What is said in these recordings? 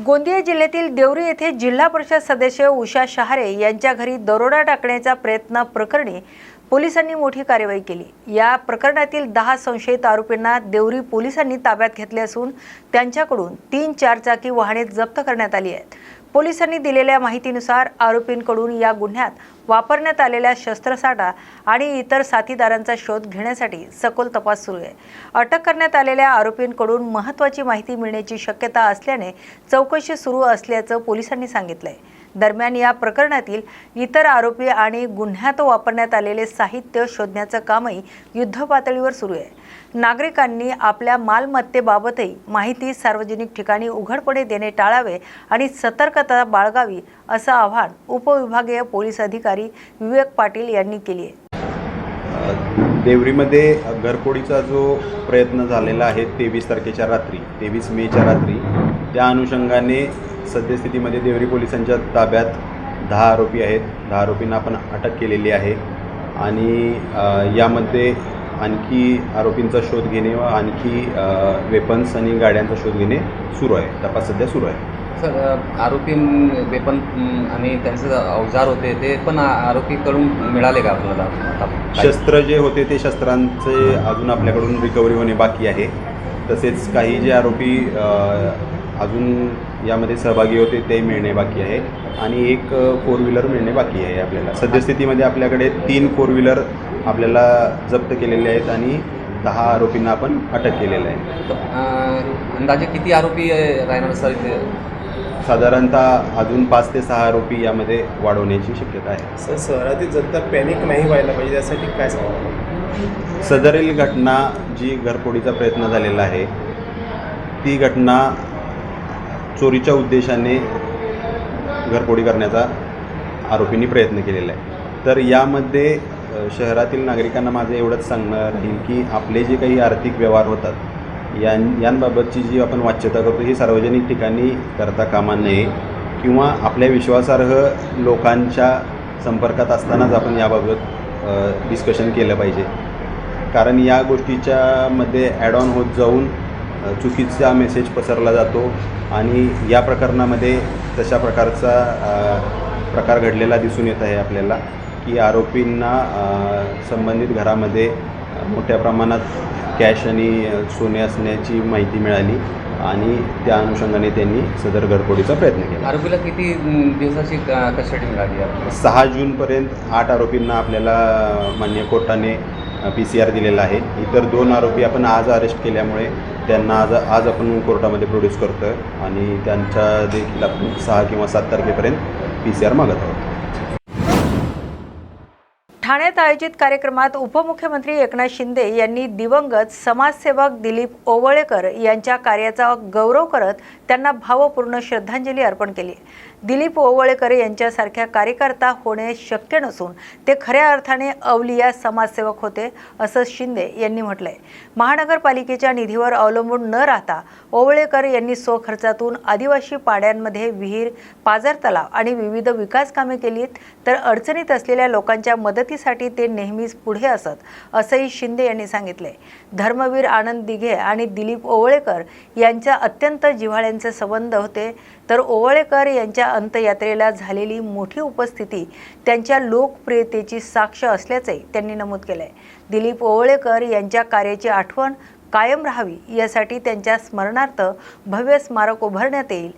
गोंदिया जिल्ह्यातील देवरी येथे जिल्हा परिषद सदस्य उषा शहारे यांच्या घरी दरोडा टाकण्याचा प्रयत्न प्रकरणी पोलिसांनी मोठी कारवाई केली। या प्रकरणातील 10 संशयित आरोपींना देवरी पोलिसांनी ताब्यात घेतले असून त्यांच्याकडून 3 चारचाकी वाहने जप्त करण्यात आली आहेत। पोलिसांनी दिलेल्या माहितीनुसार आरोपींकडून या गुन्ह्यात वापरण्यात आलेल्या शस्त्रसाठा आणि इतर साथीदारांचा शोध घेण्यासाठी सखोल तपास सुरू आहे। अटक करण्यात आलेल्या आरोपींकडून महत्त्वाची माहिती मिळण्याची शक्यता असल्याने चौकशी सुरू असल्याचं पोलिसांनी सांगितलंय। दरम्यान या प्रकरणातील इतर आरोपी आणि गुन्ह्यात वापरण्यात आलेले साहित्य शोधण्याचं कामही युद्धपातळीवर सुरू आहे। नागरिकांनी आपल्या मालमत्तेबाबतही माहिती सार्वजनिक ठिकाणी उघडपणे देणे टाळावे आणि सतर्कता बाळगावी असं आवाहन उपविभागीय पोलीस अधिकारी विवेक पाटील यांनी केले आहे। देवरीमध्ये घरफोडीचा जो प्रयत्न झालेला आहे 23 तारखेच्या रात्री 23 मेच्या रात्री, त्या अनुषंगाने सद्यस्थितीमध्ये देवरी पोलिसांच्या ताब्यात 10 आरोपी आहेत। 10 आरोपींना आपण अटक केलेली आहे आणि यामध्ये आणखी आरोपींचा शोध घेणे व आणखी वेपन्स आणि गाड्यांचा शोध घेणे सुरू आहे। तपास सध्या सुरू आहे। सर, आरोपी वेपन आणि त्यांचे अवजार होते ते पण आरोपीकडून मिळाले का आपल्याला? शस्त्र जे होते ते शस्त्रांचे अजून आपल्याकडून रिकव्हरी होणे बाकी आहे। तसेच काही जे आरोपी अजून यामध्ये सहभागी होते ते मिळणे बाकी आहे आणि एक 4 व्हीलर मिळणे बाकी आहे। आपल्याला सद्यस्थितीमध्ये आपल्याकडे 3 4 व्हीलर आपल्याला जप्त केलेले आहेत आणि 10 आरोपींना आपण अटक केलेलं आहे। अंदाजे किती आरोपी राहणार सर इथे? साधारणतः अजून 5 ते 6 आरोपी यामध्ये वाढवण्याची शक्यता आहे। सर, शहरातील जनता पॅनिक नाही व्हायला पाहिजे यासाठी काय सांगाल? सदरील घटना जी घरफोडीचा प्रयत्न झालेला आहे ती घटना चोरीच्या उद्देशाने घरफोडी करण्याचा आरोपींनी प्रयत्न केलेला आहे। तर यामध्ये शहरातील नागरिकांना माझं एवढंच सांगणं राहील की आपले जे काही आर्थिक व्यवहार होतात यांबाबतची जी आपण वाच्यता करतो ही सार्वजनिक ठिकाणी करता कामा नये किंवा आपल्या विश्वासार्ह लोकांच्या संपर्कात असतानाच आपण याबाबत डिस्कशन केलं पाहिजे। कारण या गोष्टीच्या मध्ये ॲड ऑन होत जाऊन चुकीचा मेसेज पसरला जातो आणि या प्रकरणामध्ये तशा प्रकारचा प्रकार घडलेला दिसून येत आहे आपल्याला की आरोपींना संबंधित घरामध्ये मोठ्या प्रमाणात कॅश आणि सोने असण्याची माहिती मिळाली आणि त्या अनुषंगाने त्यांनी सदर घरफोडीचा प्रयत्न केला। आरोपीला किती दिवसाची कस्टडी मिळाली? 6 जूनपर्यंत 8 आरोपींना आपल्याला मान्य कोर्टाने PCR दिलेला आहे। इतर 2 आरोपी आपण आज अरेस्ट केल्यामुळे त्यांना आज आपण कोर्टामध्ये प्रोड्यूस करतो आहे आणि त्यांच्या देखील आपण 6 किंवा 7 तारखेपर्यंत PCR मागत आहोत। ठाण्यात आयोजित कार्यक्रमात उपमुख्यमंत्री एकनाथ शिंदे यांनी दिवंगत समाजसेवक दिलीप ओवळेकर यांच्या कार्याचा गौरव करत त्यांना भावपूर्ण श्रद्धांजली अर्पण केली। दिलीप ओवळेकर यांच्यासारख्या कार्यकर्ता होणे शक्य नसून ते खऱ्या अर्थाने अवलिया समाजसेवक होते असं शिंदे यांनी म्हटलंय। महानगरपालिकेच्या निधीवर अवलंबून न राहता ओवळेकर यांनी स्वखर्चातून आदिवासी पाड्यांमध्ये विहीर, पाझर तलाव आणि विविध विकास कामे केलीत, तर अडचणीत असलेल्या लोकांच्या मदतीसाठी ते नेहमीच पुढे असत असंही शिंदे यांनी सांगितले। धर्मवीर आनंद दिघे आणि दिलीप ओवळेकर यांच्या अत्यंत जिव्हाळ्यांचे संबंध होते, तर ओवळेकर यांच्या अंत्ययात्रेला झालेली मोठी उपस्थिती त्यांच्या लोकप्रियतेची साक्ष असल्याचे त्यांनी नमूद केले। दिलीप ओवळेकर यांच्या कार्याची आठवण कायम राहावी यासाठी त्यांच्या स्मरणार्थ भव्य स्मारक उभारण्यात येईल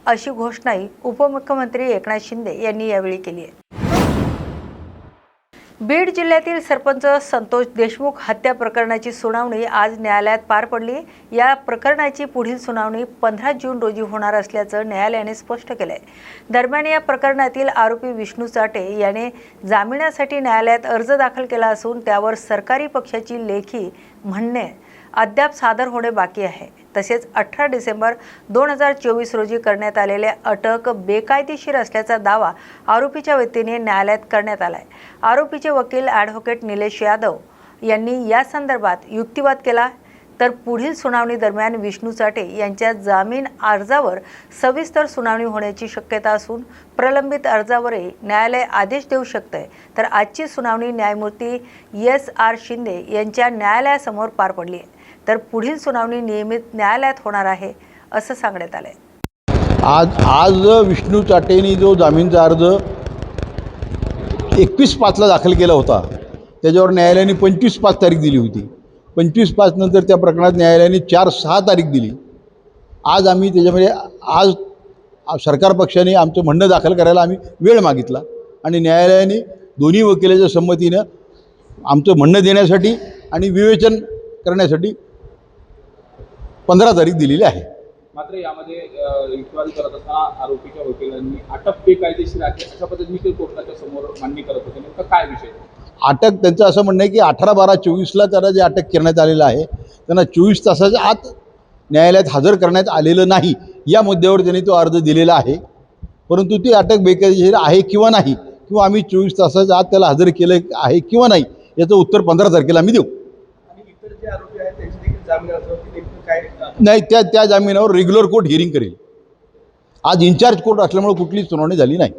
अशी घोषणाही उपमुख्यमंत्री एकनाथ शिंदे यांनी यावेळी केली आहे। बीड जिल्ह्यातील सरपंच संतोष देशमुख हत्या प्रकरणाची सुनावणी आज न्यायालयात पार पडली। या प्रकरणाची पुढील सुनावणी 15 जून रोजी होणार असल्याचं न्यायालयाने स्पष्ट केलंय। दरम्यान या प्रकरणातील आरोपी विष्णू चाटे याने जामिनासाठी न्यायालयात अर्ज दाखल केला असून त्यावर सरकारी पक्षाची लेखी म्हणणे अद्याप सादर होणे बाकी आहे। तसेच 18 डिसेंबर 2024 रोजी करण्यात आलेल्या अटक बेकायदेशीर असल्याचा दावा आरोपीच्या वतीने न्यायालयात करण्यात आलाय। आरोपीचे वकील ॲडव्होकेट निलेश यादव यांनी या संदर्भात युक्तिवाद केला, तर पुढील सुनावणी दरम्यान विष्णू चाटे यांच्या जामीन अर्जावर सविस्तर सुनावणी होण्याची शक्यता असून प्रलंबित अर्जावरही न्यायालय आदेश देऊ शकते। तर आजची सुनावणी न्यायमूर्ती SR शिंदे यांच्या न्यायालयासमोर पार पडली आहे, तर पुढील सुनावणी नियमित न्यायालयात होणार आहे असं सांगण्यात आलंय। आज विष्णू चाटेंनी जो जामीनचा अर्ज 21/5ला दाखल केला होता, त्याच्यावर न्यायालयाने 25/5 तारीख दिली होती. 25/5 नंतर त्या प्रकरणात न्यायालयाने 4/6 तारीख दिली. आज आम्ही त्याच्यामध्ये आज सरकार पक्षाने आमचं म्हणणं दाखल करायला आम्ही वेळ मागितला आणि न्यायालयाने दोन्ही वकिलाच्या संमतीनं आमचं म्हणणं देण्यासाठी आणि विवेचन करण्यासाठी 15 तारीख दिलेली आहे. मात्र यामध्ये युक्तिवाद करत असताना आरोपीच्या वकिलांनी अटक बेकायदेशीर आहे अशा पद्धतीने कोर्टाच्या समोर मांडणी करत होते. नेमका काय विषय? अटक त्यांचं असं म्हणणं आहे की 18/12/24ला त्यांना जे अटक करण्यात आलेलं आहे त्यांना 24 तासाच्या आत न्यायालयात हजर करण्यात आलेलं नाही या मुद्द्यावर त्यांनी तो अर्ज दिलेला आहे. परंतु ती अटक बेकायदेशीर आहे किंवा नाही, किंवा आम्ही 24 तासाच्या आत त्याला हजर केलं आहे किंवा नाही, याचं उत्तर 15 तारखेला आम्ही देऊ. आणि इतर जे आरोपी आहेत त्यांची देखील जामीन अर्जावरती नेमकं काय नाही, त्या जामिनावर रेग्युलर कोर्ट हिअरिंग करेल. आज इन्चार्ज कोर्ट असल्यामुळे कुठलीच सुनावणी झाली नाही.